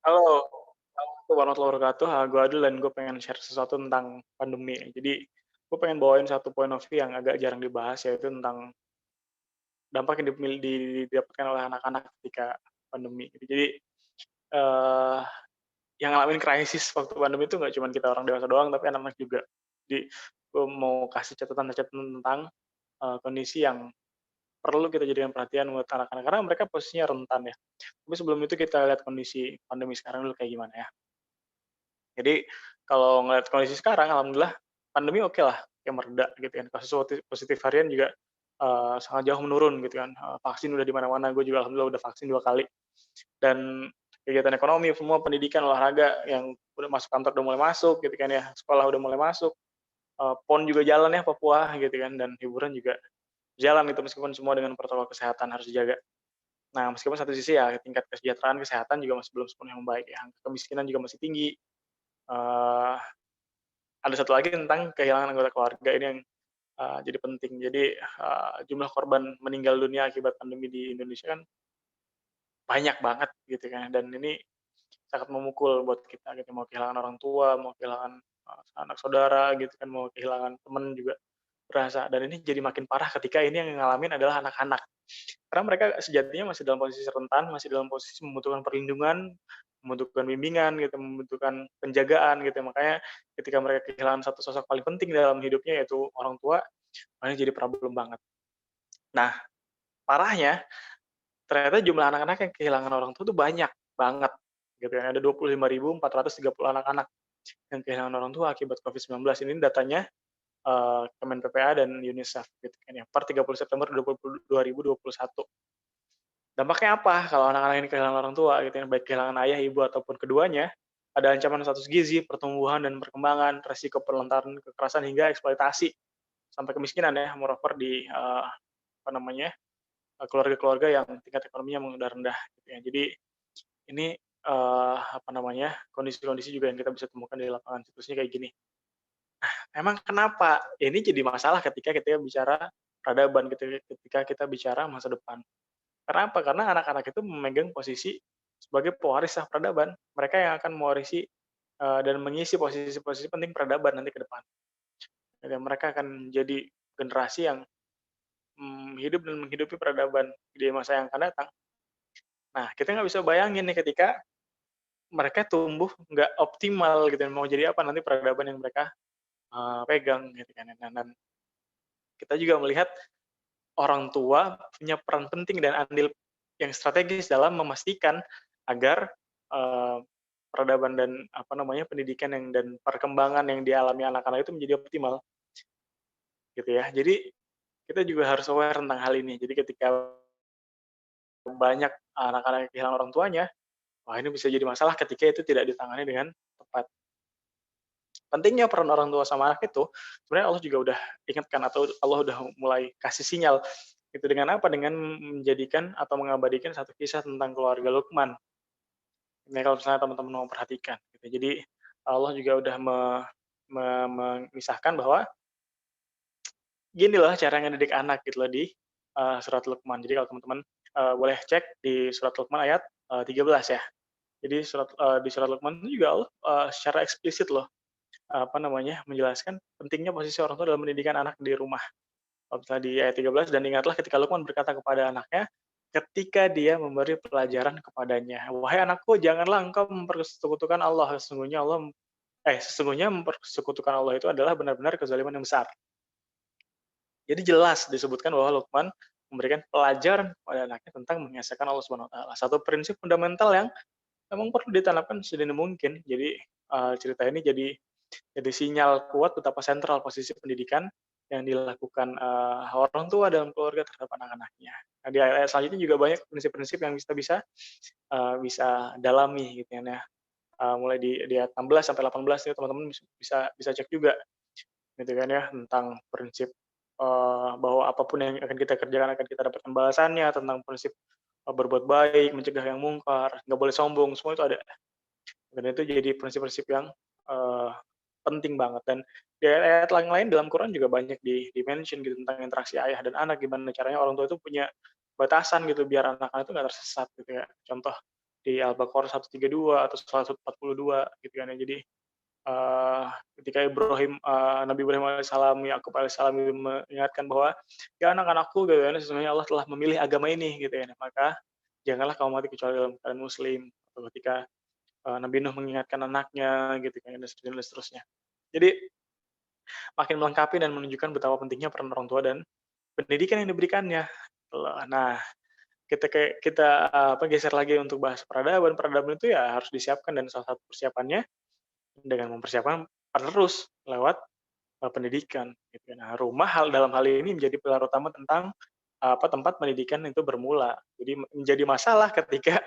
Halo, assalamualaikum warahmatullahi wabarakatuh. Gue Adil dan gue pengen share sesuatu tentang pandemi. Jadi, gue pengen bawain satu point of view yang agak jarang dibahas, yaitu tentang dampak yang didapatkan oleh anak-anak ketika pandemi. Jadi, eee, yang ngalamin krisis waktu pandemi itu nggak cuma kita orang dewasa doang, tapi anak-anak juga. Jadi, gue mau kasih catatan-catatan tentang, kondisi yang perlu kita jadikan perhatian buat anak-anak, karena mereka posisinya rentan ya. Tapi sebelum itu kita lihat kondisi pandemi sekarang dulu kayak gimana ya. Jadi, kalau ngelihat kondisi sekarang alhamdulillah pandemi oke lah, kayak mereda gitu kan, kasus positif harian juga, sangat jauh menurun gitu kan, vaksin udah di mana-mana, gue juga alhamdulillah udah vaksin 2 kali, dan kegiatan ekonomi, semua pendidikan, olahraga yang udah masuk kantor udah mulai masuk gitu kan ya, sekolah udah mulai masuk, PON juga jalan ya Papua gitu kan, dan hiburan juga jalan gitu meskipun semua dengan protokol kesehatan harus dijaga. Nah, meskipun satu sisi ya tingkat kesejahteraan kesehatan juga masih belum sepenuhnya membaik ya, angka kemiskinan juga masih tinggi, eee ada satu lagi tentang kehilangan anggota keluarga ini yang, jadi penting. Jadi, jumlah korban meninggal dunia akibat pandemi di Indonesia kan banyak banget gitu kan, dan ini sangat memukul buat kita gitu, mau kehilangan orang tua, mau kehilangan, sanak saudara gitu kan, mau kehilangan temen juga berasa, dan ini jadi makin parah ketika ini yang ngalamin adalah anak-anak. Karena mereka sejatinya masih dalam posisi rentan, masih dalam posisi membutuhkan perlindungan, membutuhkan bimbingan gitu, membutuhkan penjagaan gitu. Makanya ketika mereka kehilangan satu sosok paling penting dalam hidupnya yaitu orang tua, wah ini jadi problem banget. Nah, parahnya ternyata jumlah anak-anak yang kehilangan orang tua itu banyak banget gitu ya. Ada 25.430 anak-anak yang kehilangan orang tua akibat COVID-19. Ini datanya Kemen PPA dan UNICEF gitu kan ya, per 30 September 2021. Dampaknya apa kalau anak-anak ini kehilangan orang tua gitu ya, baik kehilangan ayah, ibu, ataupun keduanya, ada ancaman status gizi, pertumbuhan dan perkembangan, resiko pelontaran kekerasan hingga eksploitasi, sampai kemiskinan ya, moreover di, apa namanya, keluarga-keluarga yang tingkat ekonominya memang udah rendah gitu ya. Jadi ini, apa namanya, kondisi-kondisi juga yang kita bisa temukan di lapangan, situasinya kayak gini. Emang kenapa ini jadi masalah ketika kita bicara peradaban, ketika kita bicara masa depan? Karena apa? Karena anak-anak itu memegang posisi sebagai pewaris sah peradaban. Mereka yang akan mewarisi, dan mengisi posisi-posisi penting peradaban nanti ke depan. Dan mereka akan jadi generasi yang, hidup dan menghidupi peradaban di masa yang akan datang. Nah, kita nggak bisa bayangin nih ketika mereka tumbuh nggak optimal gitu, mau jadi apa nanti peradaban yang mereka, pegang gitu kan. Dan kita juga melihat orang tua punya peran penting dan andil yang strategis dalam memastikan agar, eee, peradaban dan apa namanya, pendidikan yang dan perkembangan yang dialami anak-anak itu menjadi optimal, gitu ya. Jadi, kita juga harus aware tentang hal ini. Jadi ketika banyak anak-anak yang kehilangan orang tuanya, wah ini bisa jadi masalah ketika itu tidak ditangani dengan tepat. Pentingnya peran orang tua sama anak itu, sebenarnya Allah juga udah ingatkan atau Allah udah mulai kasih sinyal, itu dengan apa? Dengan menjadikan atau mengabadikan satu kisah tentang keluarga Luqman. Ini kalau misalnya teman-teman mau perhatikan gitu. Jadi Allah juga udah memisahkan bahwa gini loh cara ngedidik anak gitu loh di, surat Luqman. Jadi kalau teman-teman, boleh cek di surat Luqman ayat, 13 ya. Jadi di surat Luqman itu juga Allah, secara eksplisit loh, apa namanya, menjelaskan pentingnya posisi orang tua dalam pendidikan anak di rumah. Kalau misalnya di ayat 13, "Dan ingatlah ketika Luqman berkata kepada anaknya, ketika dia memberi pelajaran kepadanya, 'Wahai anakku, janganlah engkau mempersekutukan Allah, sesungguhnya mempersekutukan Allah itu adalah benar-benar kezaliman yang besar.'" Jadi jelas disebutkan bahwa Luqman memberikan pelajaran kepada anaknya tentang mengesahkan Allah Subhanahu wa taala. Satu prinsip fundamental yang memang perlu ditanamkan sedini mungkin. Jadi, cerita ini jadi sinyal kuat betapa sentral posisi pendidikan yang dilakukan, orang tua dalam keluarga terhadap anak-anaknya. Nah, di ayat-ayat selanjutnya juga banyak prinsip-prinsip yang kita bisa, bisa dalami gitu kan ya, mulai di ayat 16 sampai 18 itu teman-teman bisa bisa cek juga gitu kan ya, tentang prinsip, bahwa apapun yang akan kita kerjakan akan kita dapatkan balasannya, tentang prinsip, berbuat baik, mencegah yang mungkar, nggak boleh sombong, semua itu ada. Dan itu jadi prinsip-prinsip yang, eee, penting banget, dan di ayat-ayat yang lain dalam Quran juga banyak di-mention gitu tentang interaksi ayah dan anak, gimana caranya orang tua itu punya batasan gitu biar anak-anak itu nggak tersesat gitu ya. Contoh, di Al-Baqarah 132 atau 142 gitu kan ya. Jadi eee, ketika Nabi Ibrahim alaihissalam, Yakub alaihissalam itu mengingatkan bahwa, "Ya anak-anakku," gitu kan, "sesungguhnya Allah telah memilih agama ini," gitu ya, "maka janganlah kamu mati kecuali dalam keadaan muslim." Atau ketika, Nabi Nuh mengingatkan anaknya gitu kan, dan seterusnya. Jadi makin melengkapi dan menunjukkan betapa pentingnya peran orang tua dan pendidikan yang diberikannya, gitu loh. Nah, ketika kita, geser lagi untuk bahas peradaban, peradaban itu ya harus disiapkan dan salah satu persiapannya dengan mempersiapkan penerus lewat, pendidikan gitu ya. Nah, rumah dalam hal ini menjadi pilar utama tentang, tempat pendidikan itu bermula. Jadi menjadi masalah ketika,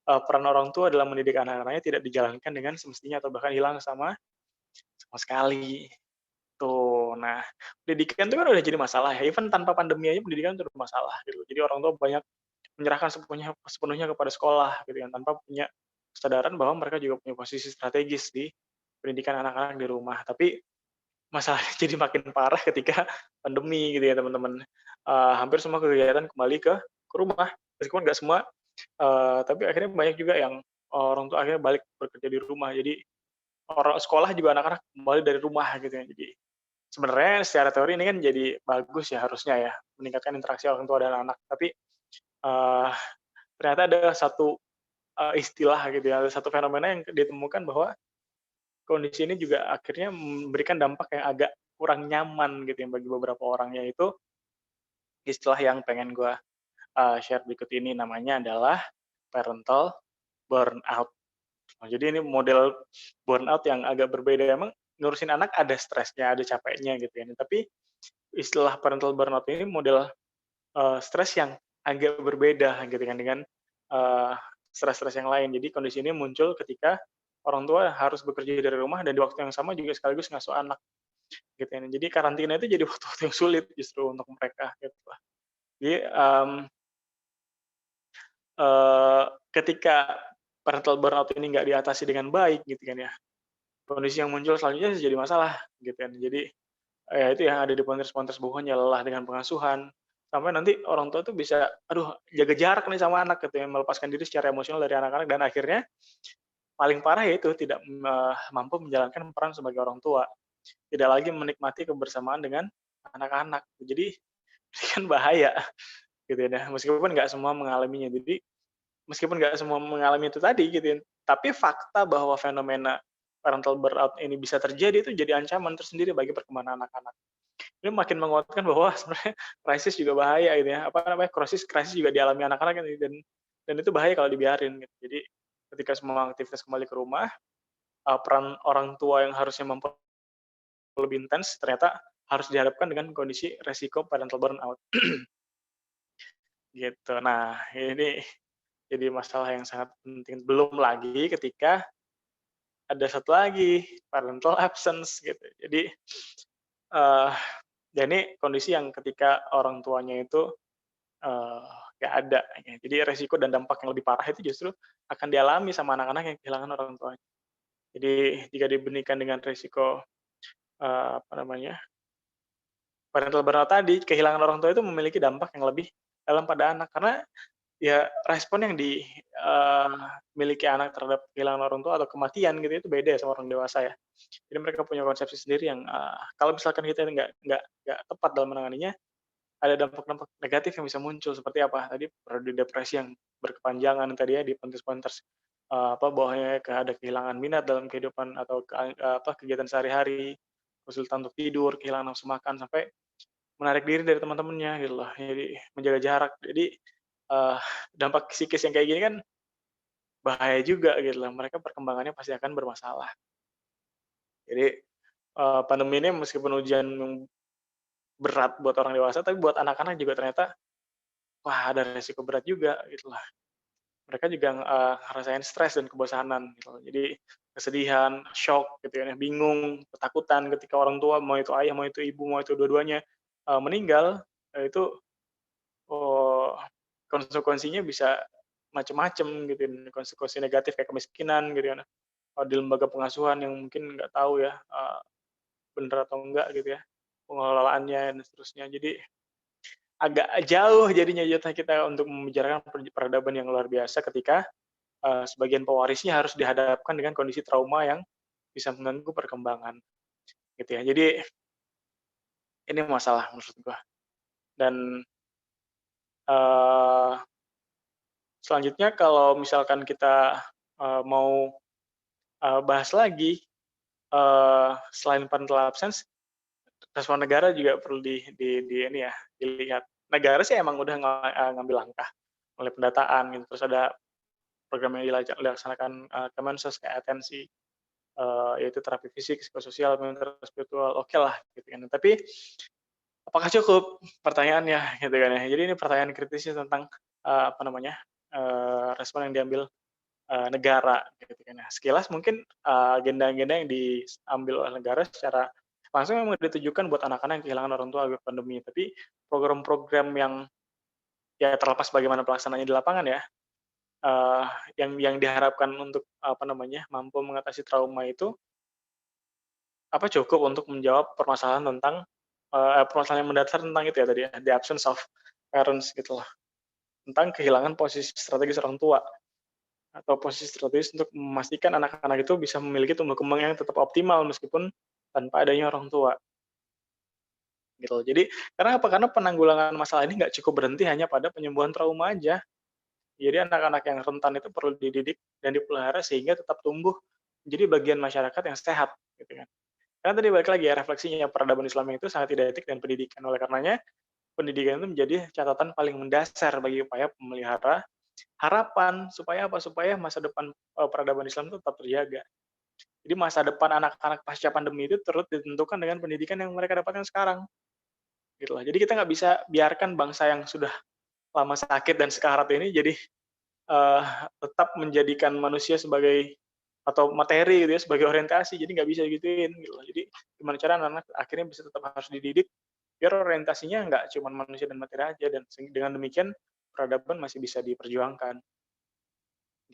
peran orang tua dalam mendidik anak-anaknya tidak dijalankan dengan semestinya atau bahkan hilang sama sama sekali. Tuh, nah, pendidikan itu kan udah jadi masalah ya, even tanpa pandemi aja pendidikan itu udah masalah gitu. Jadi orang tua banyak menyerahkan sepenuhnya sepenuhnya kepada sekolah gitu kan, tanpa punya kesadaran bahwa mereka juga punya posisi strategis di pendidikan anak-anak di rumah. Tapi masalahnya jadi makin parah ketika pandemi gitu ya teman-teman. Hampir semua kegiatan kembali ke rumah, meskipun nggak semua, tapi akhirnya banyak juga yang orang tua akhirnya balik bekerja di rumah. Jadi orang sekolah juga anak-anak kembali dari rumah gitu ya. Jadi sebenarnya secara teori ini kan jadi bagus ya harusnya ya, meningkatkan interaksi orang tua dan anak. Tapi, eee, ternyata ada satu, istilah gitu ya, ada satu fenomena yang ditemukan bahwa kondisi ini juga akhirnya memberikan dampak yang agak kurang nyaman gitu ya bagi beberapa orang, yaitu istilah yang pengen gue share berikut ini, namanya adalah parental burnout. Nah, jadi ini model burnout yang agak berbeda, emang ngurusin anak ada stresnya, ada capeknya gitu ya, tapi istilah parental burnout ini model, stres yang agak berbeda gitu kan dengan, eee, stres-stres yang lain. Jadi kondisi ini muncul ketika orang tua harus bekerja dari rumah dan di waktu yang sama juga sekaligus ngasuh anak gitu ya. Jadi karantina itu jadi waktu-waktu yang sulit justru untuk mereka gitu lah. Jadi, ketika parental burnout ini nggak diatasi dengan baik gitu kan ya, kondisi yang muncul selanjutnya jadi masalah gitu kan. Jadi, ya itu yang ada di pointers-pointers bukunya, lelah dengan pengasuhan, sampai nanti orang tua tuh bisa, aduh jaga jarak nih sama anak gitu ya, melepaskan diri secara emosional dari anak-anak dan akhirnya paling parah yaitu tidak mampu menjalankan peran sebagai orang tua, tidak lagi menikmati kebersamaan dengan anak-anak. Jadi ini kan bahaya gitu ya, meskipun nggak semua mengalaminya. Jadi meskipun nggak semua mengalami itu tadi gitu ya, tapi fakta bahwa fenomena parental burnout ini bisa terjadi itu jadi ancaman tersendiri bagi perkembangan anak-anak. Ini makin menguatkan bahwa sebenarnya krisis juga bahaya gitu ya, apa namanya, krisis krisis juga dialami anak-anak gitu, dan itu bahaya kalau dibiarin gitu. Jadi ketika semua aktivitas kembali ke rumah, peran orang tua yang harusnya lebih intens ternyata harus dihadapkan dengan kondisi resiko parental burnout gitu. Nah, ini jadi masalah yang sangat penting. Belum lagi ketika ada satu lagi, parental absence gitu. Jadi, eee, ya ini kondisi yang ketika orang tuanya itu, eee, nggak ada ya. Jadi resiko dan dampak yang lebih parah itu justru akan dialami sama anak-anak yang kehilangan orang tuanya. Jadi jika dibandingkan dengan resiko, apa namanya, parental burnout tadi, kehilangan orang tua itu memiliki dampak yang lebih dalam pada anak. Karena ya respon yang miliki anak terhadap kehilangan orang tua atau kematian gitu, itu beda ya sama orang dewasa ya. Jadi mereka punya konsepsi sendiri yang, kalau misalkan kita nggak tepat dalam menanganinya, ada dampak-dampak negatif yang bisa muncul seperti apa, tadi periode depresi yang berkepanjangan tadi ya di pointers-pointers, bahwanya ada kehilangan minat dalam kehidupan atau kegiatan sehari-hari, kesulitan untuk tidur, kehilangan nafsu makan, sampai menarik diri dari teman-temannya gitu loh, jadi menjaga jarak. Jadi, eee, dampak psikis yang kayak gini kan bahaya juga gitu loh, mereka perkembangannya pasti akan bermasalah. Jadi, pandemi ini meskipun ujian yang berat buat orang dewasa, tapi buat anak-anak juga ternyata, wah ada resiko berat juga gitu lah. Mereka juga, ngerasain stres dan kebosanan gitu loh. Jadi kesedihan, syok gitu ya, bingung, ketakutan ketika orang tua, mau itu ayah, mau itu ibu, mau itu dua-duanya, meninggal, itu, eee, konsekuensinya bisa macem-macem gitu ya, konsekuensi negatif kayak kemiskinan gitu kan, di lembaga pengasuhan yang mungkin nggak tahu ya, bener atau enggak gitu ya, pengelolaannya dan seterusnya. Jadi agak jauh jadinya jatah kita untuk membicarakan peradaban yang luar biasa ketika sebagian pewarisnya harus dihadapkan dengan kondisi trauma yang bisa mengganggu perkembangan, gitu ya. Jadi ini masalah menurut gua dan, eee, selanjutnya kalau misalkan kita, mau, bahas lagi, selain parental absence, respon negara juga perlu di ini ya, dilihat. Negara sih emang udah ngambil langkah, mulai pendataan gitu, terus ada program yang dilaksanakan, Kemensos kayak atensi, yaitu terapi fisik, psikososial, mental, spiritual, okelah gitu kan. Tapi apakah cukup? Pertanyaannya gitu kan ya. Jadi ini pertanyaan kritisnya tentang, apa namanya, respon yang diambil, negara gitu kan ya. Sekilas mungkin, agenda-agenda yang diambil oleh negara secara langsung memang ditujukan buat anak-anak yang kehilangan orang tua akibat pandemi, tapi program-program yang ya terlepas bagaimana pelaksanaannya di lapangan ya, eee, yang diharapkan untuk, apa namanya, mampu mengatasi trauma itu, apa cukup untuk menjawab permasalahan tentang, permasalahan yang mendasar tentang itu ya tadi ya, the absence of parents gitu loh, tentang kehilangan posisi strategis orang tua, atau posisi strategis untuk memastikan anak-anak itu bisa memiliki tumbuh kembang yang tetap optimal meskipun tanpa adanya orang tua, gitu. Jadi karena apa? Karena penanggulangan masalah ini nggak cukup berhenti hanya pada penyembuhan trauma aja. Jadi anak-anak yang rentan itu perlu dididik dan dipelihara sehingga tetap tumbuh menjadi bagian masyarakat yang sehat, gitu kan. Karena tadi balik lagi ya, refleksinya peradaban Islam itu sangat tidak etik dan pendidikan. Oleh karenanya, pendidikan itu menjadi catatan paling mendasar bagi upaya memelihara harapan supaya apa? Supaya masa depan, peradaban Islam itu tetap terjaga. Jadi masa depan anak-anak pasca pandemi itu turut ditentukan dengan pendidikan yang mereka dapatkan sekarang, gitu loh. Jadi kita nggak bisa biarkan bangsa yang sudah lama sakit dan sekarat ini jadi Eee, tetap menjadikan manusia sebagai atau materi gitu ya, sebagai orientasi, jadi nggak bisa digituin gitu loh. Jadi gimana cara anak-anak akhirnya bisa tetap harus dididik, biar orientasinya nggak cuman manusia dan materi aja dan dengan demikian peradaban masih bisa diperjuangkan,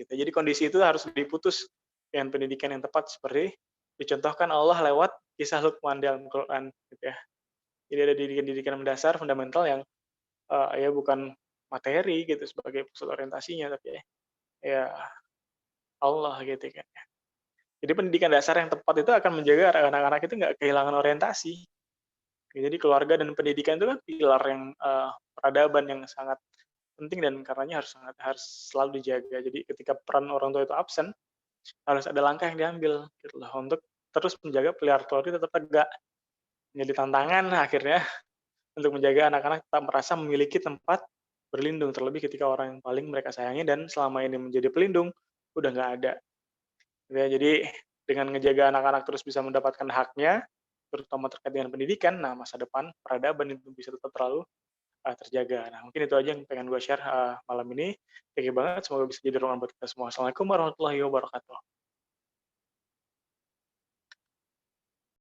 gitu. Jadi kondisi itu harus diputus dengan pendidikan yang tepat seperti dicontohkan Allah lewat kisah Luqman dalam Quran, gitu ya. Jadi ada didikan-didikan mendasar, fundamental yang, ya bukan materi gitu sebagai pusat orientasinya, tapi ya Allah gitu kan. Jadi pendidikan dasar yang tepat itu akan menjaga anak-anak itu nggak kehilangan orientasi. Jadi keluarga dan pendidikan itu kan pilar yang, peradaban yang sangat penting dan karenanya harus selalu dijaga. Jadi ketika peran orang tua itu absen, harus ada langkah yang diambil gitu loh untuk terus menjaga pilar keluarga tetap tegak. Jadi tantangan akhirnya untuk menjaga anak-anak tetap merasa memiliki tempat berlindung, terlebih ketika orang yang paling mereka sayangi dan selama ini menjadi pelindung udah nggak ada. Ya, jadi dengan ngejaga anak-anak terus bisa mendapatkan haknya, terutama terkait dengan pendidikan, nah masa depan peradaban itu bisa tetap terlalu terjaga. Nah, mungkin itu aja yang pengen gue share, malam ini. Thank you banget, semoga bisa jadi ruang buat kita semua. Assalamualaikum warahmatullahi wabarakatuh.